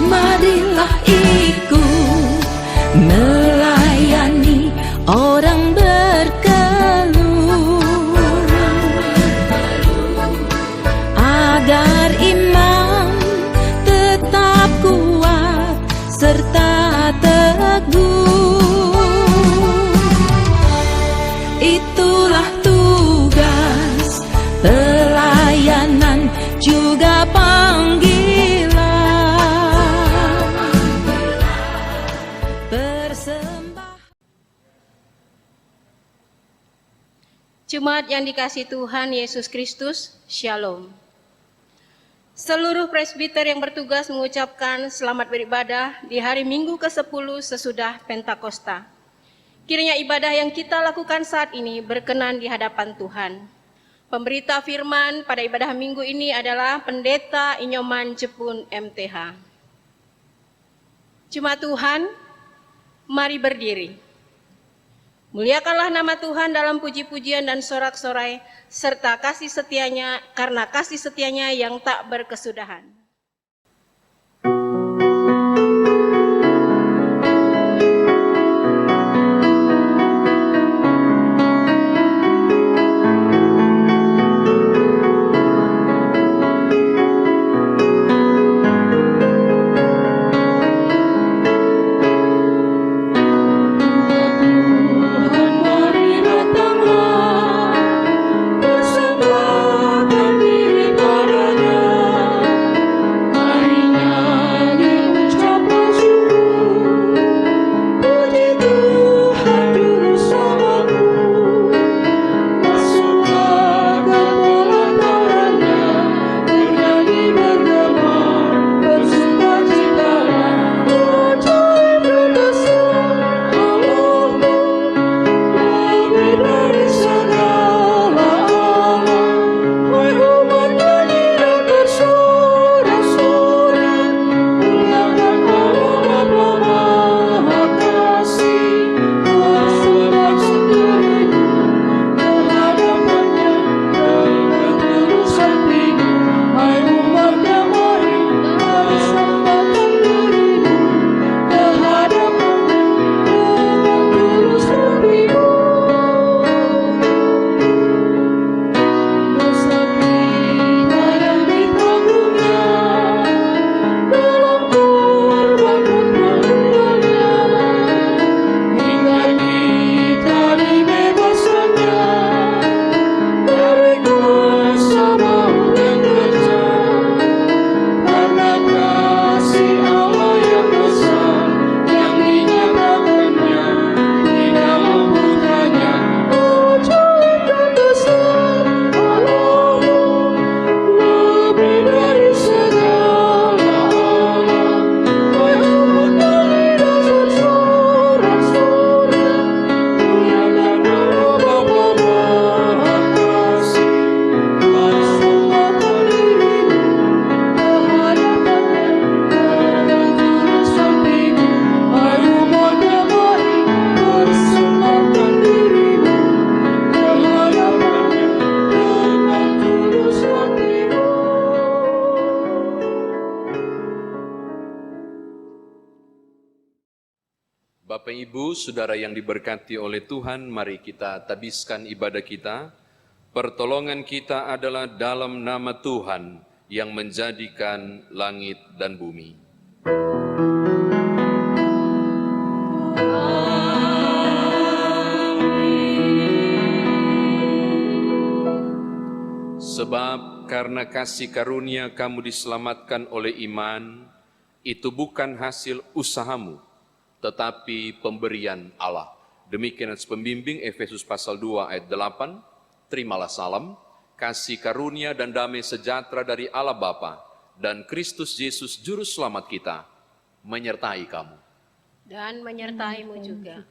Marilah ikut melayani orang berkeluh, agar iman tetap kuat serta teguh. Itulah tugas pelayanan juga panggilan. Jemaat yang dikasihi Tuhan Yesus Kristus, Shalom. Seluruh presbiter yang bertugas mengucapkan selamat beribadah di hari Minggu ke-10 sesudah Pentakosta. Kiranya ibadah yang kita lakukan saat ini berkenan di hadapan Tuhan. Pemberita firman pada ibadah minggu ini adalah Pendeta Inyoman Jepun MTH. Jemaat Tuhan, mari berdiri. Muliakanlah nama Tuhan dalam puji-pujian dan sorak-sorai, serta kasih setianya, karena kasih setianya yang tak berkesudahan. Bapak Ibu, Saudara yang diberkati oleh Tuhan, mari kita tabiskan ibadah kita. Pertolongan kita adalah dalam nama Tuhan yang menjadikan langit dan bumi. Sebab karena kasih karunia kamu diselamatkan oleh iman, itu bukan hasil usahamu, tetapi pemberian Allah. Demikian pembimbing Efesus pasal 2 ayat 8, terimalah salam, kasih karunia dan damai sejahtera dari Allah Bapa dan Kristus Yesus Juru Selamat kita, menyertai kamu. Dan menyertaimu juga.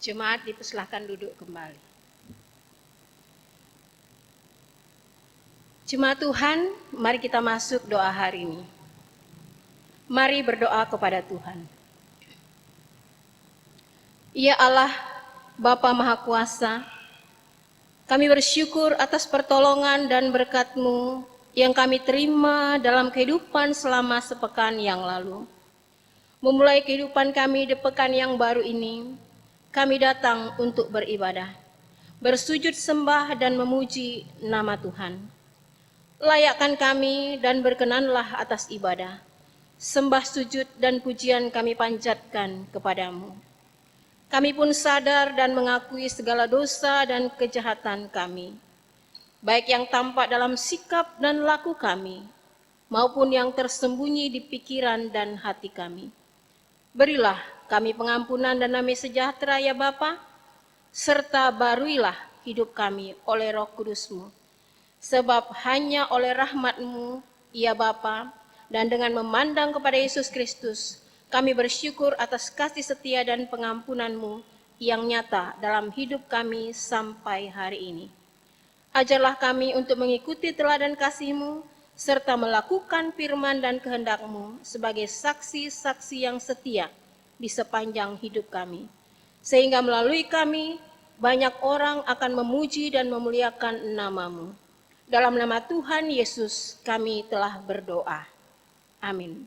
Jemaat dipersilahkan duduk kembali. Jemaat Tuhan, mari kita masuk doa hari ini. Mari berdoa kepada Tuhan. Ya Allah, Bapa Maha Kuasa, kami bersyukur atas pertolongan dan berkat-Mu yang kami terima dalam kehidupan selama sepekan yang lalu. Memulai kehidupan kami di pekan yang baru ini, kami datang untuk beribadah, bersujud sembah dan memuji nama Tuhan. Layakkan kami dan berkenanlah atas ibadah, sembah sujud dan pujian kami panjatkan kepadamu. Kami pun sadar dan mengakui segala dosa dan kejahatan kami, baik yang tampak dalam sikap dan laku kami, maupun yang tersembunyi di pikiran dan hati kami. Berilah kami pengampunan dan damai sejahtera ya Bapa, serta baruilah hidup kami oleh Roh Kudus-Mu. Sebab hanya oleh rahmat-Mu, ya Bapa, dan dengan memandang kepada Yesus Kristus, kami bersyukur atas kasih setia dan pengampunan-Mu yang nyata dalam hidup kami sampai hari ini. Ajarlah kami untuk mengikuti teladan kasih-Mu, serta melakukan firman dan kehendak-Mu sebagai saksi-saksi yang setia di sepanjang hidup kami. Sehingga melalui kami, banyak orang akan memuji dan memuliakan nama-Mu. Dalam nama Tuhan Yesus kami telah berdoa. Amin.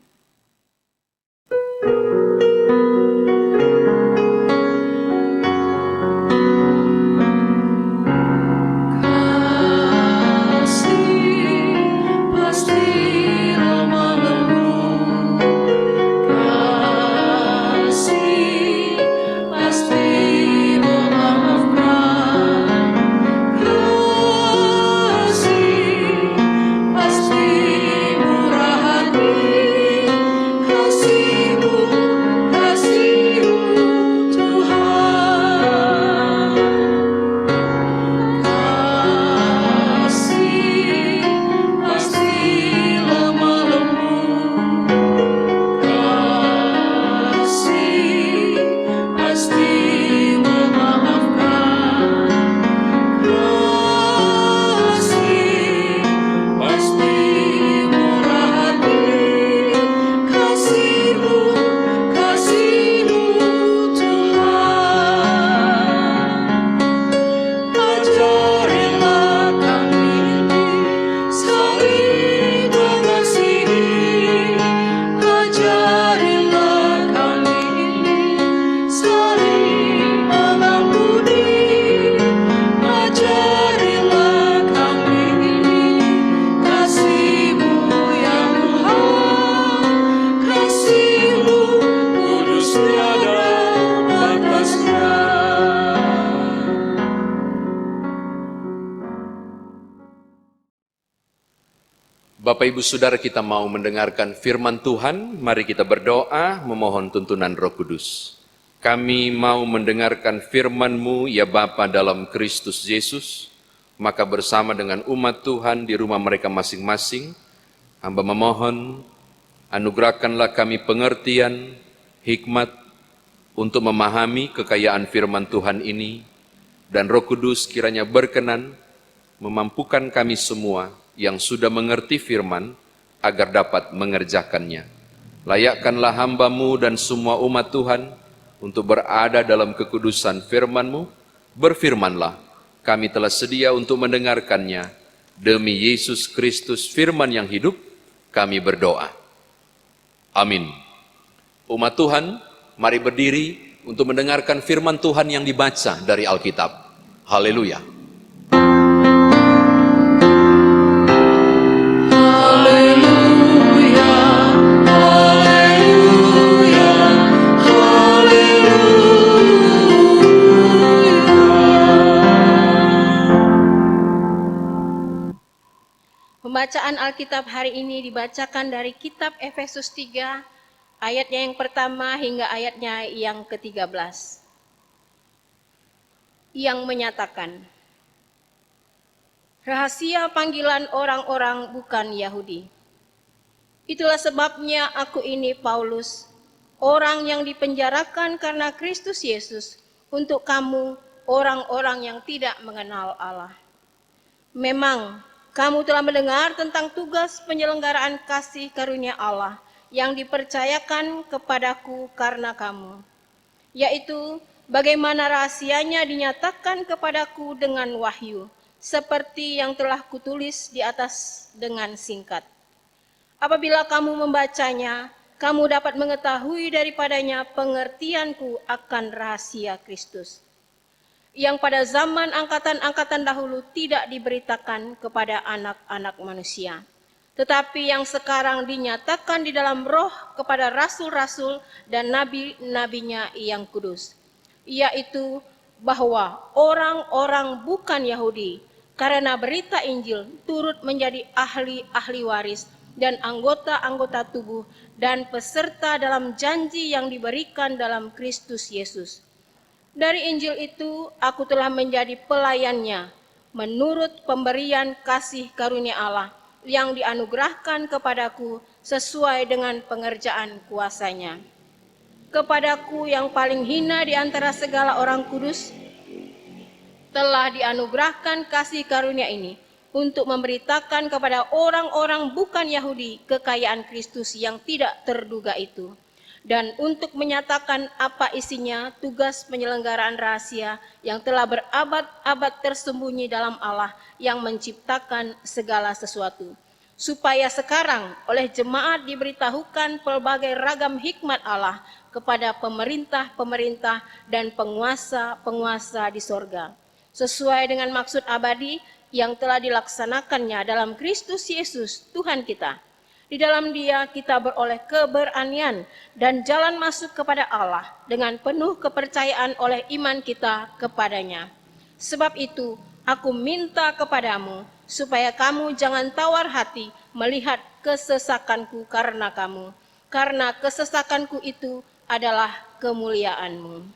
Bapak Ibu Saudara, kita mau mendengarkan firman Tuhan. Mari kita berdoa memohon tuntunan Roh Kudus. Kami mau mendengarkan firman-Mu ya Bapa dalam Kristus Yesus. Maka bersama dengan umat Tuhan di rumah mereka masing-masing, hamba memohon anugerahkanlah kami pengertian, hikmat untuk memahami kekayaan firman Tuhan ini, dan Roh Kudus kiranya berkenan memampukan kami semua yang sudah mengerti firman, agar dapat mengerjakannya. Layakkanlah hamba-Mu dan semua umat Tuhan untuk berada dalam kekudusan firman-Mu. Berfirmanlah, kami telah sedia untuk mendengarkannya. Demi Yesus Kristus firman yang hidup, kami berdoa. Amin. Umat Tuhan, mari berdiri untuk mendengarkan firman Tuhan yang dibaca dari Alkitab. Haleluya. Pembacaan Alkitab hari ini dibacakan dari kitab Efesus 3, ayatnya yang pertama hingga ayatnya yang ke-13. Yang menyatakan, rahasia panggilan orang-orang bukan Yahudi. Itulah sebabnya aku ini Paulus, orang yang dipenjarakan karena Kristus Yesus, untuk kamu orang-orang yang tidak mengenal Allah. Memang kamu telah mendengar tentang tugas penyelenggaraan kasih karunia Allah yang dipercayakan kepadaku karena kamu, yaitu bagaimana rahasianya dinyatakan kepadaku dengan wahyu, seperti yang telah kutulis di atas dengan singkat. Apabila kamu membacanya, kamu dapat mengetahui daripadanya pengertianku akan rahasia Kristus, yang pada zaman angkatan-angkatan dahulu tidak diberitakan kepada anak-anak manusia, tetapi yang sekarang dinyatakan di dalam roh kepada rasul-rasul dan nabi-nabinya yang kudus, yaitu bahwa orang-orang bukan Yahudi karena berita Injil turut menjadi ahli-ahli waris dan anggota-anggota tubuh dan peserta dalam janji yang diberikan dalam Kristus Yesus. Dari Injil itu aku telah menjadi pelayannya menurut pemberian kasih karunia Allah yang dianugerahkan kepadaku sesuai dengan pengerjaan kuasanya. Kepadaku yang paling hina di antara segala orang kudus telah dianugerahkan kasih karunia ini untuk memberitakan kepada orang-orang bukan Yahudi kekayaan Kristus yang tidak terduga itu, dan untuk menyatakan apa isinya tugas penyelenggaraan rahasia yang telah berabad-abad tersembunyi dalam Allah yang menciptakan segala sesuatu, supaya sekarang oleh jemaat diberitahukan pelbagai ragam hikmat Allah kepada pemerintah-pemerintah dan penguasa-penguasa di sorga, sesuai dengan maksud abadi yang telah dilaksanakannya dalam Kristus Yesus Tuhan kita. Di dalam Dia kita beroleh keberanian dan jalan masuk kepada Allah dengan penuh kepercayaan oleh iman kita kepadanya. Sebab itu aku minta kepadamu supaya kamu jangan tawar hati melihat kesesakanku karena kamu, karena kesesakanku itu adalah kemuliaanmu.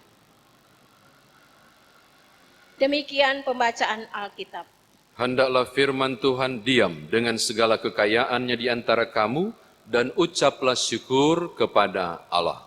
Demikian pembacaan Alkitab. Hendaklah firman Tuhan diam dengan segala kekayaannya di antara kamu, dan ucaplah syukur kepada Allah.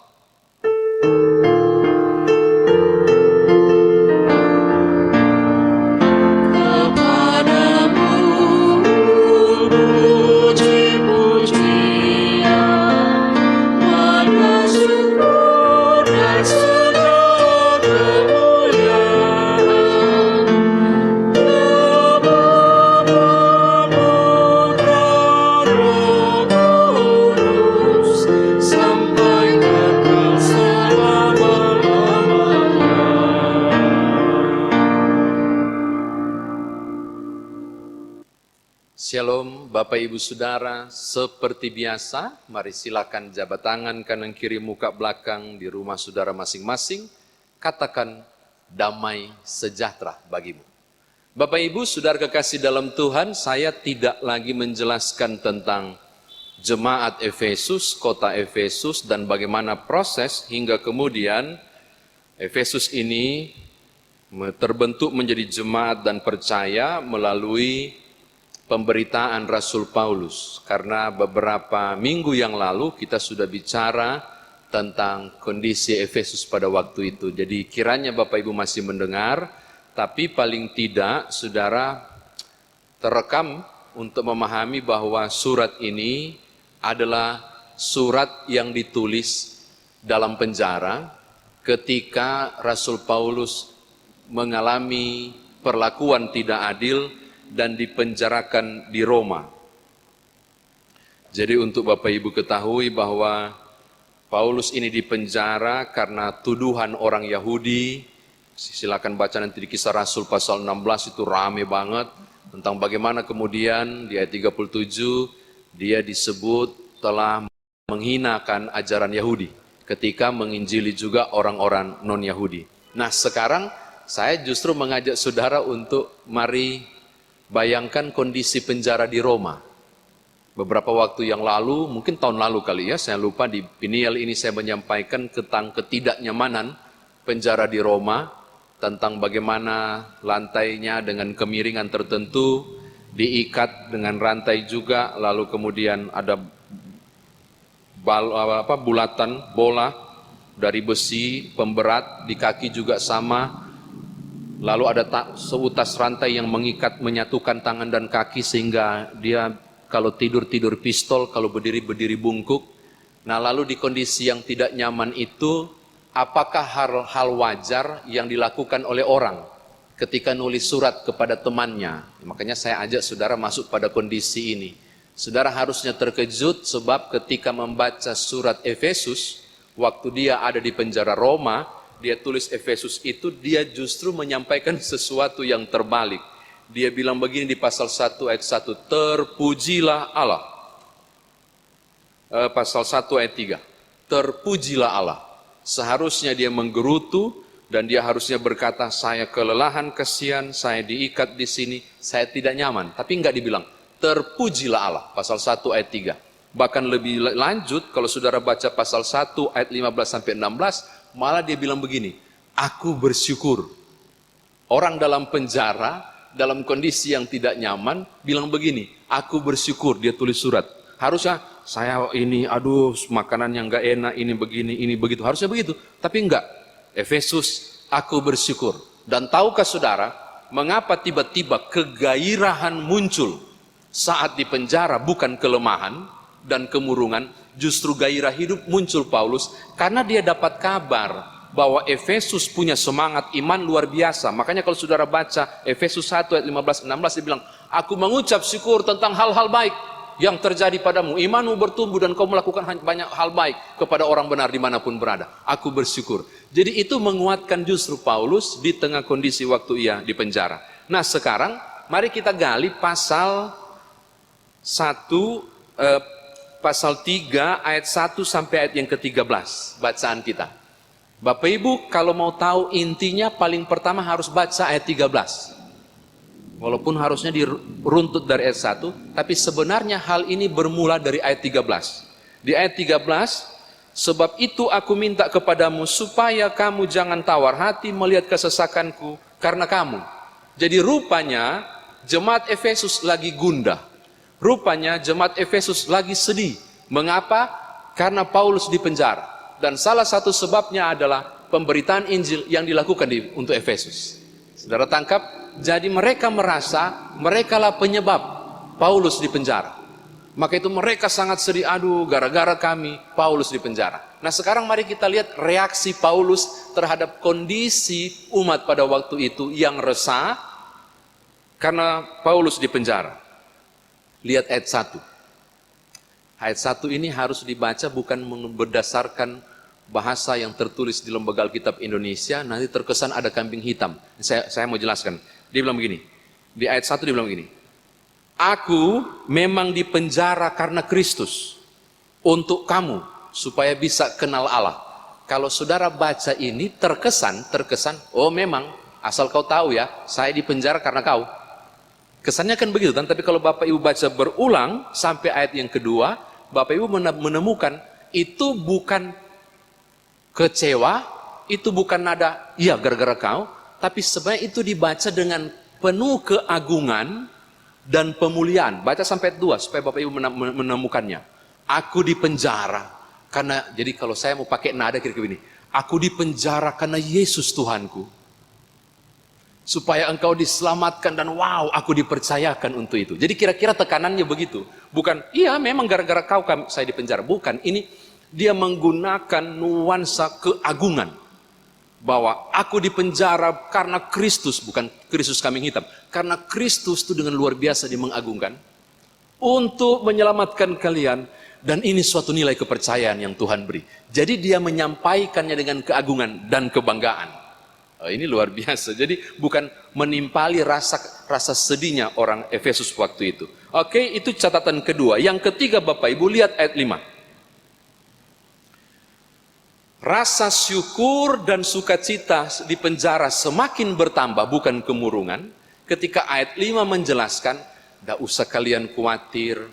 Shalom Bapak Ibu Saudara, seperti biasa mari silakan jabat tangan kanan kiri muka belakang di rumah saudara masing-masing, katakan damai sejahtera bagimu. Bapak Ibu Saudara kekasih dalam Tuhan, saya tidak lagi menjelaskan tentang jemaat Efesus, kota Efesus, dan bagaimana proses hingga kemudian Efesus ini terbentuk menjadi jemaat dan percaya melalui pemberitaan Rasul Paulus, karena beberapa minggu yang lalu kita sudah bicara tentang kondisi Efesus pada waktu itu. Jadi kiranya Bapak Ibu masih mendengar, tapi paling tidak saudara terekam untuk memahami bahwa surat ini adalah surat yang ditulis dalam penjara ketika Rasul Paulus mengalami perlakuan tidak adil dan dipenjarakan di Roma. Jadi untuk Bapak Ibu ketahui bahwa Paulus ini dipenjara karena tuduhan orang Yahudi. Silakan baca nanti di Kisah Rasul pasal 16, itu rame banget tentang bagaimana kemudian di ayat 37 dia disebut telah menghinakan ajaran Yahudi ketika menginjili juga orang-orang non-Yahudi. Nah sekarang saya justru mengajak saudara untuk mari bayangkan kondisi penjara di Roma. Beberapa waktu yang lalu, mungkin tahun lalu kali ya, saya lupa di Piniel ini saya menyampaikan tentang ketidaknyamanan penjara di Roma, tentang bagaimana lantainya dengan kemiringan tertentu, diikat dengan rantai juga, lalu kemudian ada bulatan bola dari besi, pemberat, di kaki juga sama. Lalu ada seutas rantai yang mengikat, menyatukan tangan dan kaki sehingga dia kalau tidur pistol, kalau berdiri bungkuk. Nah, lalu di kondisi yang tidak nyaman itu, apakah hal wajar yang dilakukan oleh orang ketika nulis surat kepada temannya? Makanya saya ajak saudara masuk pada kondisi ini. Saudara harusnya terkejut sebab ketika membaca surat Efesus, waktu dia ada di penjara Roma, dia tulis Efesus itu, dia justru menyampaikan sesuatu yang terbalik. Dia bilang begini di pasal 1 ayat 1, terpujilah Allah. Pasal 1 ayat 3, terpujilah Allah. Seharusnya dia menggerutu dan dia harusnya berkata, saya kelelahan, kesian, saya diikat di sini, saya tidak nyaman. Tapi enggak dibilang, terpujilah Allah. Pasal 1 ayat 3. Bahkan lebih lanjut, kalau saudara baca pasal 1 ayat 15 sampai 16, malah dia bilang begini, aku bersyukur. Orang dalam penjara, dalam kondisi yang tidak nyaman, bilang begini, aku bersyukur, dia tulis surat. Harusnya, saya ini, aduh makanan yang gak enak, ini begini, ini begitu. Harusnya begitu, tapi enggak. Efesus, aku bersyukur. Dan tahukah saudara, mengapa tiba-tiba kegairahan muncul saat di penjara, bukan kelemahan dan kemurungan, justru gairah hidup muncul Paulus, karena dia dapat kabar bahwa Efesus punya semangat iman luar biasa. Makanya kalau saudara baca Efesus 1 ayat 15-16, dia bilang, aku mengucap syukur tentang hal-hal baik yang terjadi padamu, imanmu bertumbuh dan kau melakukan banyak hal baik kepada orang benar dimanapun berada. Aku bersyukur. Jadi itu menguatkan justru Paulus di tengah kondisi waktu ia di penjara. Nah sekarang mari kita gali pasal 1, pasal 3 ayat 1 sampai ayat yang ke-13 bacaan kita. Bapak Ibu kalau mau tahu intinya paling pertama harus baca ayat 13. Walaupun harusnya diruntut dari ayat 1, tapi sebenarnya hal ini bermula dari ayat 13. Di ayat 13, sebab itu aku minta kepadamu supaya kamu jangan tawar hati melihat kesesakanku karena kamu. Jadi rupanya jemaat Efesus lagi gundah. Rupanya jemaat Efesus lagi sedih. Mengapa? Karena Paulus di penjara. Dan salah satu sebabnya adalah pemberitaan Injil yang dilakukan untuk Efesus. Saudara tangkap? Jadi mereka merasa merekalah penyebab Paulus di penjara. Maka itu mereka sangat sedih, aduh gara-gara kami Paulus di penjara. Nah sekarang mari kita lihat reaksi Paulus terhadap kondisi umat pada waktu itu yang resah karena Paulus di penjara. Lihat ayat 1. Ayat 1 ini harus dibaca bukan berdasarkan bahasa yang tertulis di Lembaga Alkitab Indonesia, nanti terkesan ada kambing hitam. Saya mau jelaskan. Dia bilang begini, di ayat 1 dia bilang begini, aku memang dipenjara karena Kristus, untuk kamu, supaya bisa kenal Allah. Kalau saudara baca ini terkesan, oh memang, asal kau tahu ya, saya dipenjara karena kau. Kesannya kan begitu kan, tapi kalau Bapak Ibu baca berulang sampai ayat yang kedua, Bapak Ibu menemukan itu bukan kecewa, itu bukan nada, iya gara-gara kau, tapi sebenarnya itu dibaca dengan penuh keagungan dan pemuliaan. Baca sampai 2 supaya Bapak Ibu menemukannya. Aku dipenjara karena, jadi kalau saya mau pakai nada kira-kira ini, aku dipenjara karena Yesus Tuhanku. Supaya engkau diselamatkan dan wow, aku dipercayakan untuk itu. Jadi kira-kira tekanannya begitu. Bukan, iya memang gara-gara kau saya dipenjara. Bukan, ini dia menggunakan nuansa keagungan. Bahwa aku dipenjara karena Kristus, bukan Kristus kambing hitam. Karena Kristus itu dengan luar biasa dia mengagungkan. Untuk menyelamatkan kalian. Dan ini suatu nilai kepercayaan yang Tuhan beri. Jadi dia menyampaikannya dengan keagungan dan kebanggaan. Oh, ini luar biasa. Jadi bukan menimpali rasa sedihnya orang Efesus waktu itu. Oke, itu catatan kedua. Yang ketiga Bapak Ibu lihat ayat 5. Rasa syukur dan sukacita di penjara semakin bertambah, bukan kemurungan. Ketika ayat 5 menjelaskan, tidak usah kalian khawatir,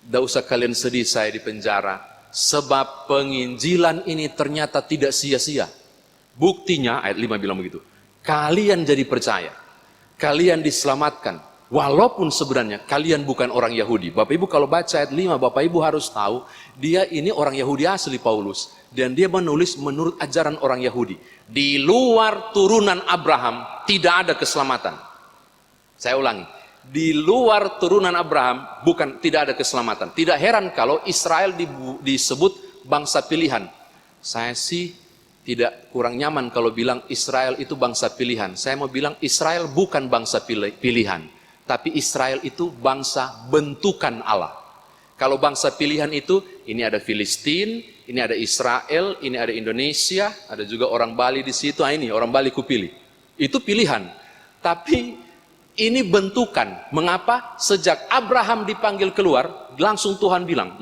tidak usah kalian sedih saya di penjara, sebab penginjilan ini ternyata tidak sia-sia. Buktinya, ayat 5 bilang begitu, kalian jadi percaya, kalian diselamatkan, Walaupun sebenarnya kalian bukan orang Yahudi. Bapak Ibu kalau baca ayat 5, Bapak Ibu harus tahu, dia ini orang Yahudi asli Paulus. Dan dia menulis menurut ajaran orang Yahudi. Di luar turunan Abraham, tidak ada keselamatan. Saya ulangi. Di luar turunan Abraham, tidak ada keselamatan. Tidak heran kalau Israel disebut bangsa pilihan. Saya sih tidak kurang nyaman kalau bilang Israel itu bangsa pilihan. Saya mau bilang Israel bukan bangsa pilihan. Tapi Israel itu bangsa bentukan Allah. Kalau bangsa pilihan itu, ini ada Filistin, ini ada Israel, ini ada Indonesia, ada juga orang Bali di situ. Nah, ini orang Bali kupilih. Itu pilihan. Tapi ini bentukan. Mengapa? Sejak Abraham dipanggil keluar, langsung Tuhan bilang,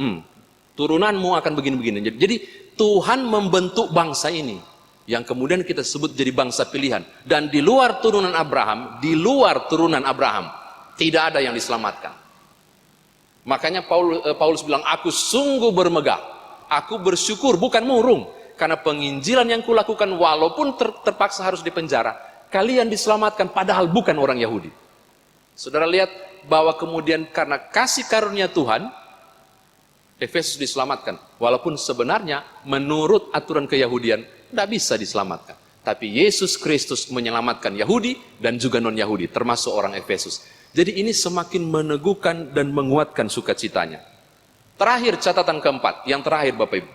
turunanmu akan begini-begini. Jadi Tuhan membentuk bangsa ini, yang kemudian kita sebut jadi bangsa pilihan. Dan di luar turunan Abraham, tidak ada yang diselamatkan. Makanya Paulus bilang, aku sungguh bermegah, aku bersyukur, bukan murung, karena penginjilan yang kulakukan walaupun terpaksa harus dipenjara, kalian diselamatkan padahal bukan orang Yahudi. Saudara lihat bahwa kemudian karena kasih karunia Tuhan, Efesus diselamatkan. Walaupun sebenarnya menurut aturan keyahudian tidak bisa diselamatkan. Tapi Yesus Kristus menyelamatkan Yahudi dan juga non-Yahudi, termasuk orang Efesus. Jadi ini semakin meneguhkan dan menguatkan sukacitanya. Terakhir, catatan keempat, yang terakhir Bapak Ibu.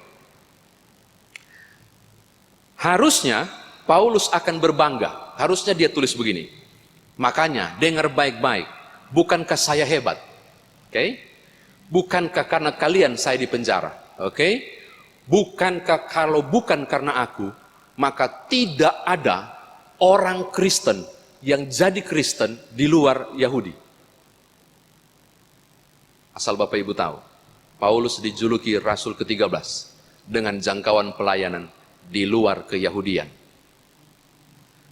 Harusnya Paulus akan berbangga, harusnya dia tulis begini. Makanya dengar baik-baik, bukankah saya hebat? Oke? Bukankah karena kalian saya dipenjara? Oke? Bukankah kalau bukan karena aku, maka tidak ada orang Kristen yang jadi Kristen di luar Yahudi. Asal Bapak Ibu tahu, Paulus dijuluki Rasul ke-13 dengan jangkauan pelayanan di luar keyahudian.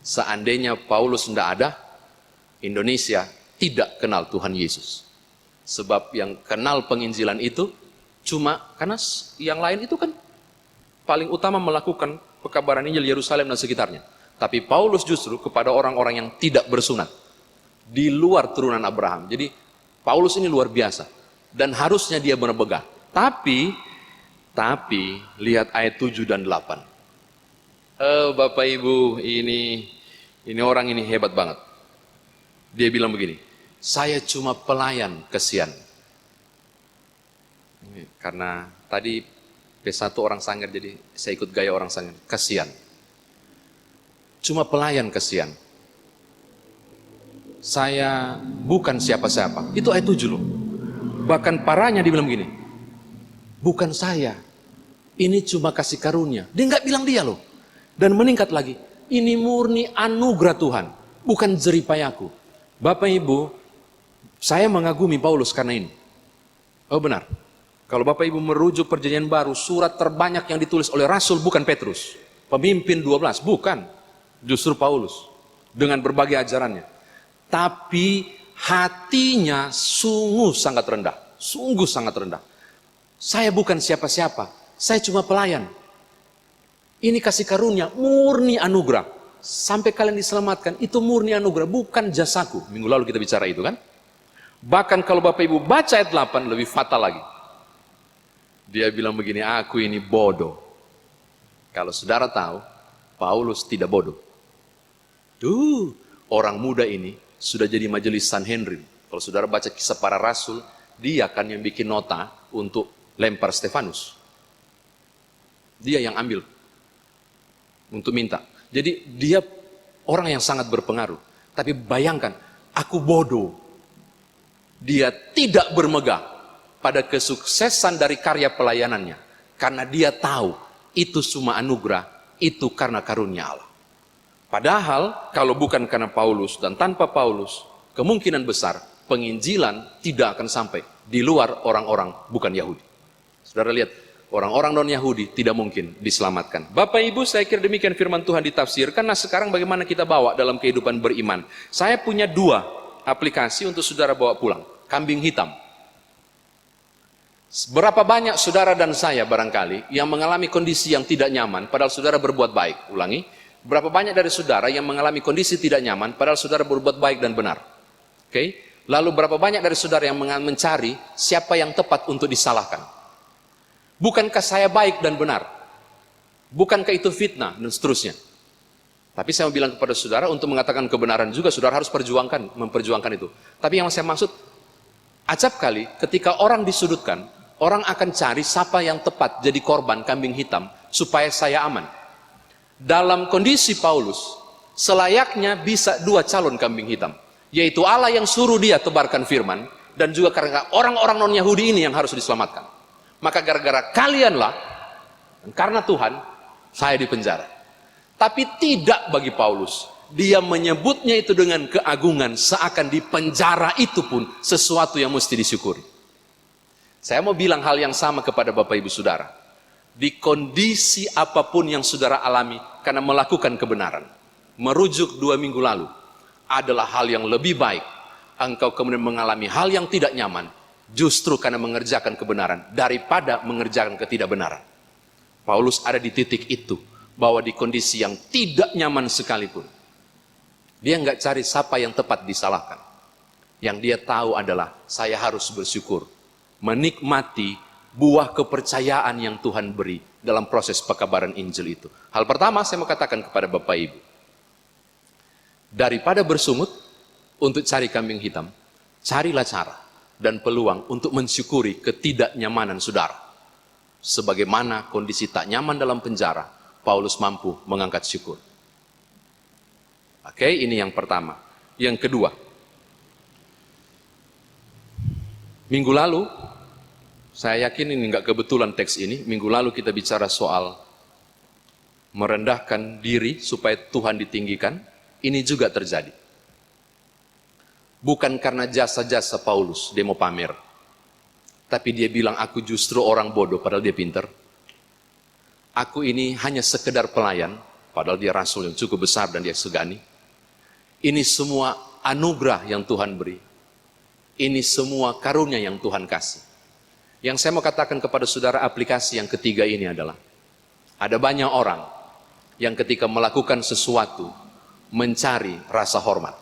Seandainya Paulus tidak ada, Indonesia tidak kenal Tuhan Yesus. Sebab yang kenal penginjilan itu cuma karena yang lain itu kan paling utama melakukan pekabaran Injil Yerusalem dan sekitarnya. Tapi Paulus justru kepada orang-orang yang tidak bersunat di luar turunan Abraham. Jadi Paulus ini luar biasa dan harusnya dia berbangga. Tapi lihat ayat 7 dan 8. Bapak Ibu, ini orang ini hebat banget. Dia bilang begini, saya cuma pelayan kesian. Karena tadi P1 orang Sangir, jadi saya ikut gaya orang Sangir, kesian. Cuma pelayan kesian. Saya bukan siapa-siapa. Itu ayat 7 loh. Bahkan parahnya dia bilang begini, bukan saya, ini cuma kasih karunia. Dia nggak bilang dia loh. Dan meningkat lagi, ini murni anugerah Tuhan, bukan jeripayaku. Bapak Ibu, saya mengagumi Paulus karena ini. Oh benar, kalau Bapak Ibu merujuk perjanjian baru, surat terbanyak yang ditulis oleh Rasul bukan Petrus, pemimpin 12, bukan. Justru Paulus, dengan berbagai ajarannya. Tapi hatinya sungguh sangat rendah, sungguh sangat rendah. Saya bukan siapa-siapa, saya cuma pelayan. Ini kasih karunia, murni anugerah. Sampai kalian diselamatkan, itu murni anugerah, bukan jasaku. Minggu lalu kita bicara itu kan. Bahkan kalau Bapak Ibu baca ayat 8, lebih fatal lagi. Dia bilang begini, aku ini bodoh. Kalau saudara tahu, Paulus tidak bodoh. Orang muda ini sudah jadi majelis Sanhedrin. Kalau saudara baca kisah para rasul, dia kan yang bikin nota untuk lempar Stefanus. Dia yang ambil untuk minta. Jadi dia orang yang sangat berpengaruh. Tapi bayangkan, aku bodoh. Dia tidak bermegah pada kesuksesan dari karya pelayanannya. Karena dia tahu itu semua anugerah, itu karena karunia Allah. Padahal kalau bukan karena Paulus dan tanpa Paulus, kemungkinan besar penginjilan tidak akan sampai di luar orang-orang bukan Yahudi. Saudara lihat, orang-orang non-Yahudi tidak mungkin diselamatkan. Bapak Ibu, saya kira demikian firman Tuhan ditafsirkan. Nah sekarang bagaimana kita bawa dalam kehidupan beriman? Saya punya 2 aplikasi untuk saudara bawa pulang. Kambing hitam. Berapa banyak saudara dan saya barangkali yang mengalami kondisi yang tidak nyaman padahal saudara berbuat baik? Ulangi. Berapa banyak dari saudara yang mengalami kondisi tidak nyaman padahal saudara berbuat baik dan benar? Oke? Lalu berapa banyak dari saudara yang mencari siapa yang tepat untuk disalahkan? Bukankah saya baik dan benar? Bukankah itu fitnah dan seterusnya? Tapi saya mau bilang kepada saudara, untuk mengatakan kebenaran juga saudara harus memperjuangkan itu. Tapi yang saya maksud, acap kali ketika orang disudutkan, orang akan cari siapa yang tepat jadi korban kambing hitam supaya saya aman. Dalam kondisi Paulus, selayaknya bisa dua calon kambing hitam, yaitu Allah yang suruh dia tebarkan firman, dan juga karena orang-orang non-Yahudi ini yang harus diselamatkan. Maka gara-gara kalianlah, dan karena Tuhan, saya dipenjara. Tapi tidak bagi Paulus. Dia menyebutnya itu dengan keagungan, seakan di penjara itu pun sesuatu yang mesti disyukuri. Saya mau bilang hal yang sama kepada Bapak Ibu Saudara. Di kondisi apapun yang saudara alami karena melakukan kebenaran, merujuk 2 minggu lalu, adalah hal yang lebih baik engkau kemudian mengalami hal yang tidak nyaman justru karena mengerjakan kebenaran daripada mengerjakan ketidakbenaran. Paulus ada di titik itu, bahwa di kondisi yang tidak nyaman sekalipun, dia nggak cari siapa yang tepat disalahkan. Yang dia tahu adalah, saya harus bersyukur, menikmati buah kepercayaan yang Tuhan beri dalam proses pekabaran Injil itu. Hal pertama saya mau katakan kepada Bapak Ibu, daripada bersungut untuk cari kambing hitam, carilah cara dan peluang untuk mensyukuri ketidaknyamanan saudara. Sebagaimana kondisi tak nyaman dalam penjara, Paulus mampu mengangkat syukur. Oke, ini yang pertama. Yang kedua, minggu lalu, saya yakin ini nggak kebetulan teks ini, minggu lalu kita bicara soal merendahkan diri supaya Tuhan ditinggikan. Ini juga terjadi. Bukan karena jasa-jasa Paulus, dia mau pamer. Tapi dia bilang, aku justru orang bodoh, padahal dia pinter. Aku ini hanya sekedar pelayan, padahal dia rasul yang cukup besar dan dia segani. Ini semua anugerah yang Tuhan beri. Ini semua karunia yang Tuhan kasih. Yang saya mau katakan kepada saudara, aplikasi yang ketiga ini adalah, ada banyak orang yang ketika melakukan sesuatu, mencari rasa hormat.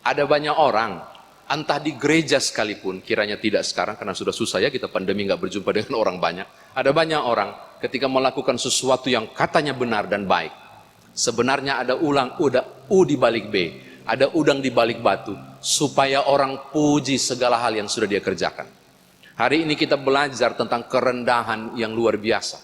Ada banyak orang, entah di gereja sekalipun, kiranya tidak sekarang karena sudah susah ya, kita pandemi nggak berjumpa dengan orang banyak. Ada banyak orang ketika melakukan sesuatu yang katanya benar dan baik, sebenarnya ada U di balik B, ada udang di balik batu, supaya orang puji segala hal yang sudah dia kerjakan. Hari ini kita belajar tentang kerendahan yang luar biasa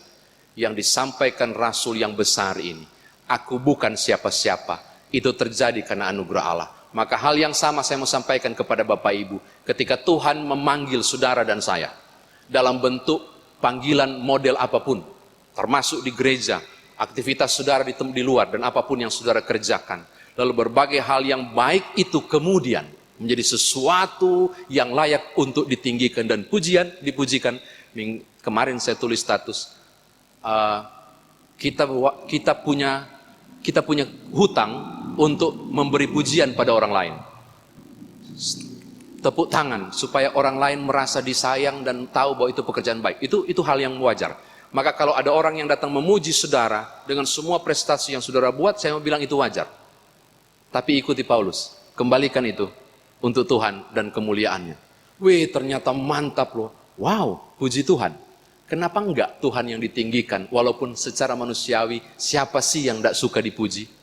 yang disampaikan Rasul yang besar ini. Aku bukan siapa-siapa, itu terjadi karena anugerah Allah. Maka hal yang sama saya mau sampaikan kepada Bapak Ibu, ketika Tuhan memanggil saudara dan saya dalam bentuk panggilan model apapun, termasuk di gereja, aktivitas saudara di luar, dan apapun yang saudara kerjakan, lalu berbagai hal yang baik itu kemudian menjadi sesuatu yang layak untuk ditinggikan dan dipujikan. Kemarin saya tulis status, kita punya hutang untuk memberi pujian pada orang lain. Tepuk tangan supaya orang lain merasa disayang dan tahu bahwa itu pekerjaan baik. Itu hal yang wajar. Maka kalau ada orang yang datang memuji saudara dengan semua prestasi yang saudara buat, saya mau bilang itu wajar. Tapi ikuti Paulus, kembalikan itu untuk Tuhan dan kemuliaannya. Wih, ternyata mantap loh. Wow, puji Tuhan. Kenapa enggak Tuhan yang ditinggikan, walaupun secara manusiawi, siapa sih yang enggak suka dipuji?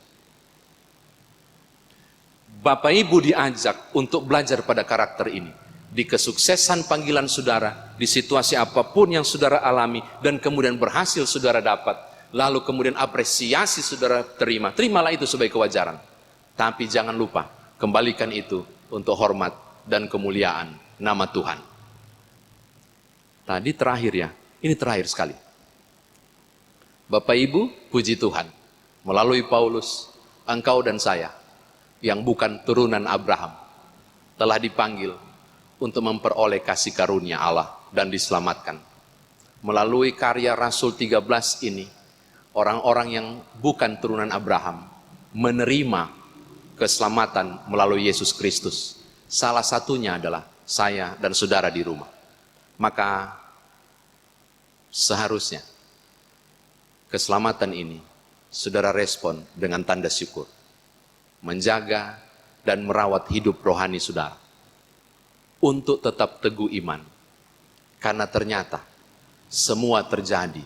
Bapak Ibu diajak untuk belajar pada karakter ini. Di kesuksesan panggilan saudara, di situasi apapun yang saudara alami, dan kemudian berhasil saudara dapat, lalu kemudian apresiasi saudara terima, terimalah itu sebagai kewajaran. Tapi jangan lupa, kembalikan itu untuk hormat dan kemuliaan nama Tuhan. Tadi terakhir ya, ini terakhir sekali. Bapak Ibu, puji Tuhan, melalui Paulus, engkau dan saya, yang bukan turunan Abraham, telah dipanggil untuk memperoleh kasih karunia Allah dan diselamatkan. Melalui karya Rasul 13 ini, orang-orang yang bukan turunan Abraham menerima keselamatan melalui Yesus Kristus. Salah satunya adalah saya dan saudara di rumah. Maka seharusnya keselamatan ini saudara respon dengan tanda syukur, menjaga dan merawat hidup rohani saudara. untuk tetap teguh iman. Karena ternyata semua terjadi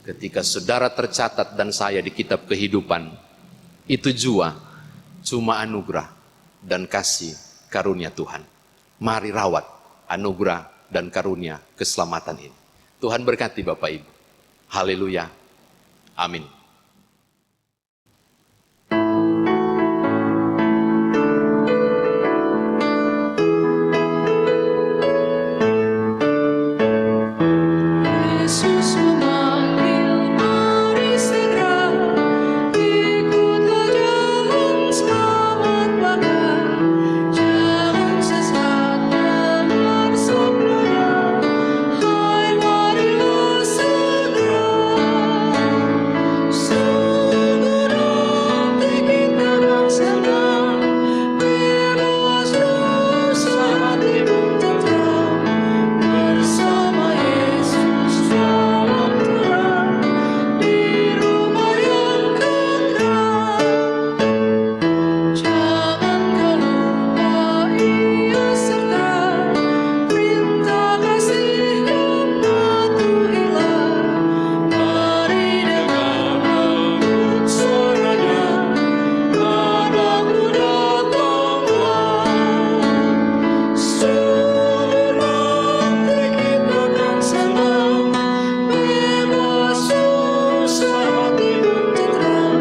ketika saudara tercatat dan saya di kitab kehidupan. Itu jua cuma anugerah dan kasih karunia Tuhan. Mari rawat anugerah dan karunia keselamatan ini. Tuhan berkati Bapak Ibu. Haleluya. Amin. Yesus memanggil, mari segera ikutlah jalan selamat bahkan jalan sesat benar sempurna. Hai marilah segera, sungguh nanti kita akan senang, bebas dosa hati pun tenteram bersama Yesus dalam terang di rumah yang kekal. Jangan kau lupa Ia serta perintah kasih-Nya patuhilah. Mari dengar lembut suara-Nya, anakku datanglah. Sungguh nanti kita akan senang, bebas susah hati pun tenteram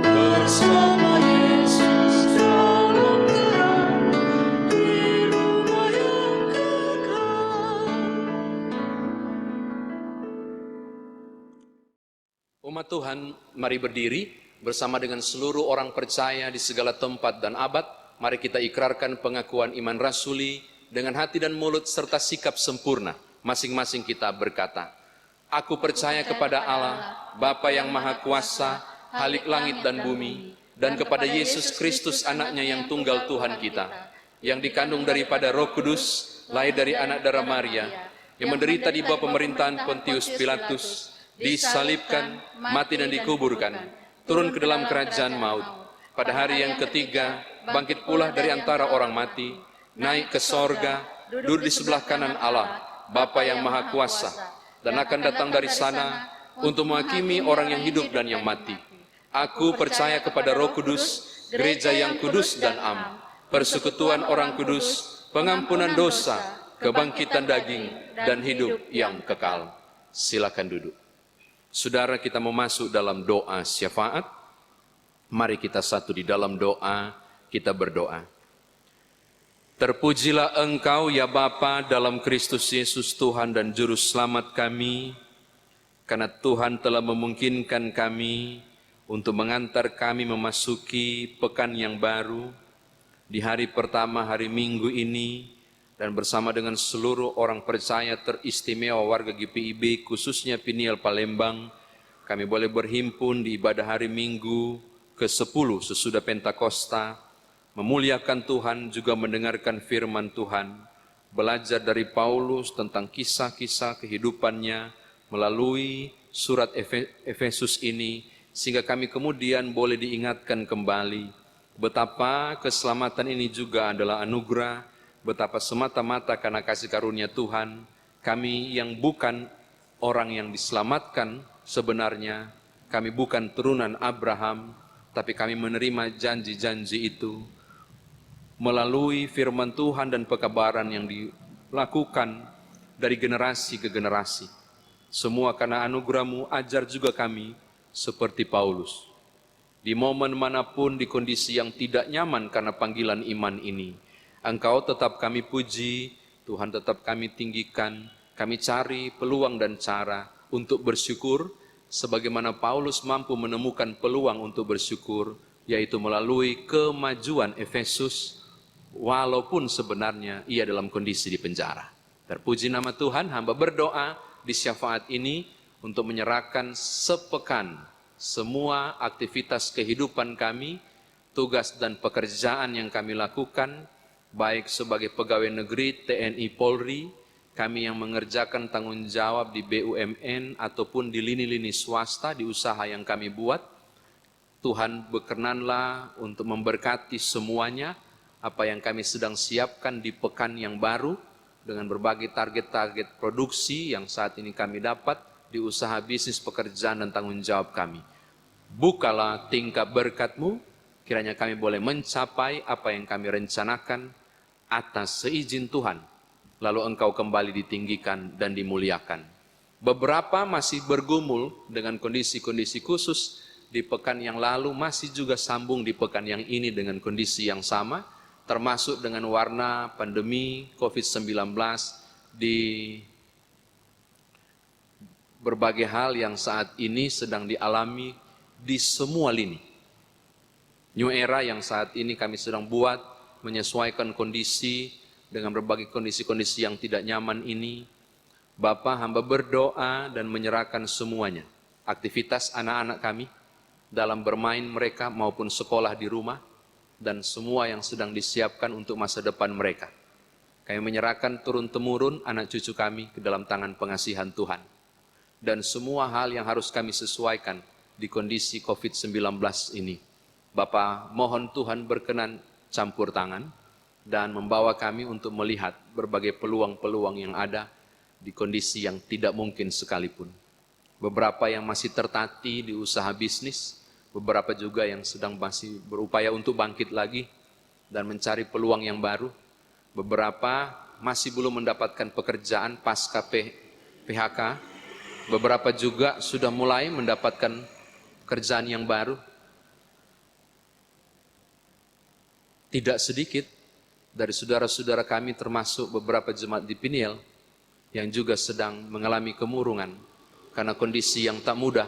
bersama Yesus dalam terang di rumah yang kekal. Umat Tuhan, mari berdiri bersama dengan seluruh orang percaya di segala tempat dan abad. Mari kita ikrarkan pengakuan iman rasuli dengan hati dan mulut serta sikap sempurna. Masing-masing kita berkata, Aku percaya kepada Allah, Bapa yang Maha Kuasa, Halik langit dan bumi, dan kepada Yesus Kristus anaknya yang tunggal Tuhan kita, yang dikandung daripada Roh Kudus, lahir dari anak darah Maria, yang menderita di bawah pemerintahan Pontius Pilatus, disalibkan, mati dan dikuburkan, turun ke dalam kerajaan maut. Pada hari yang ketiga, bangkit pula dari antara orang mati, naik ke sorga, duduk di sebelah kanan Allah, Bapa yang Maha Kuasa, dan akan datang dari sana untuk menghakimi orang yang hidup dan yang mati. Aku percaya kepada Roh Kudus, gereja yang kudus dan am, persekutuan orang kudus, pengampunan dosa, kebangkitan daging, dan hidup yang kekal. Silakan duduk. Saudara, kita mau masuk dalam doa syafaat. Mari kita satu di dalam doa, kita berdoa. Terpujilah Engkau ya Bapa dalam Kristus Yesus Tuhan dan Juru Selamat kami, karena Tuhan telah memungkinkan kami untuk mengantar kami memasuki pekan yang baru di hari pertama hari Minggu ini, dan bersama dengan seluruh orang percaya teristimewa warga GPIB khususnya Piniel Palembang, kami boleh berhimpun di ibadah hari Minggu ke-10 sesudah Pentakosta, memuliakan Tuhan, juga mendengarkan firman Tuhan, belajar dari Paulus tentang kisah-kisah kehidupannya melalui surat Efesus ini, sehingga kami kemudian boleh diingatkan kembali betapa keselamatan ini juga adalah anugerah, betapa semata-mata karena kasih karunia Tuhan, kami yang bukan orang yang diselamatkan sebenarnya, kami bukan turunan Abraham, tapi kami menerima janji-janji itu melalui firman Tuhan dan pekabaran yang dilakukan dari generasi ke generasi. Semua karena anugerah-Mu, ajar juga kami seperti Paulus. Di momen manapun, di kondisi yang tidak nyaman karena panggilan iman ini, Engkau tetap kami puji, Tuhan tetap kami tinggikan, kami cari peluang dan cara untuk bersyukur, sebagaimana Paulus mampu menemukan peluang untuk bersyukur, yaitu melalui kemajuan Efesus, walaupun sebenarnya ia dalam kondisi di penjara. Terpuji nama Tuhan, hamba berdoa di syafaat ini untuk menyerahkan sepekan semua aktivitas kehidupan kami, tugas dan pekerjaan yang kami lakukan, baik sebagai pegawai negeri, TNI, Polri, kami yang mengerjakan tanggung jawab di BUMN ataupun di lini-lini swasta, di usaha yang kami buat. Tuhan berkenanlah untuk memberkati semuanya, apa yang kami sedang siapkan di pekan yang baru dengan berbagai target-target produksi yang saat ini kami dapat di usaha bisnis, pekerjaan, dan tanggung jawab kami. Bukalah tingkap berkat-Mu, kiranya kami boleh mencapai apa yang kami rencanakan atas seizin Tuhan, lalu Engkau kembali ditinggikan dan dimuliakan. Beberapa masih bergumul dengan kondisi-kondisi khusus di pekan yang lalu, masih juga sambung di pekan yang ini dengan kondisi yang sama, termasuk dengan warna pandemi COVID-19 di berbagai hal yang saat ini sedang dialami di semua lini. New era yang saat ini kami sedang buat, menyesuaikan kondisi dengan berbagai kondisi-kondisi yang tidak nyaman ini. Bapa, hamba berdoa dan menyerahkan semuanya, aktivitas anak-anak kami dalam bermain mereka maupun sekolah di rumah, dan semua yang sedang disiapkan untuk masa depan mereka. Kami menyerahkan turun-temurun anak cucu kami ke dalam tangan pengasihan Tuhan. Dan semua hal yang harus kami sesuaikan di kondisi COVID-19 ini. Bapa, mohon Tuhan berkenan campur tangan dan membawa kami untuk melihat berbagai peluang-peluang yang ada di kondisi yang tidak mungkin sekalipun. Beberapa yang masih tertati di usaha bisnis, beberapa juga yang sedang masih berupaya untuk bangkit lagi dan mencari peluang yang baru. Beberapa masih belum mendapatkan pekerjaan pasca PHK. Beberapa juga sudah mulai mendapatkan pekerjaan yang baru. Tidak sedikit dari saudara-saudara kami termasuk beberapa jemaat di Peniel yang juga sedang mengalami kemurungan karena kondisi yang tak mudah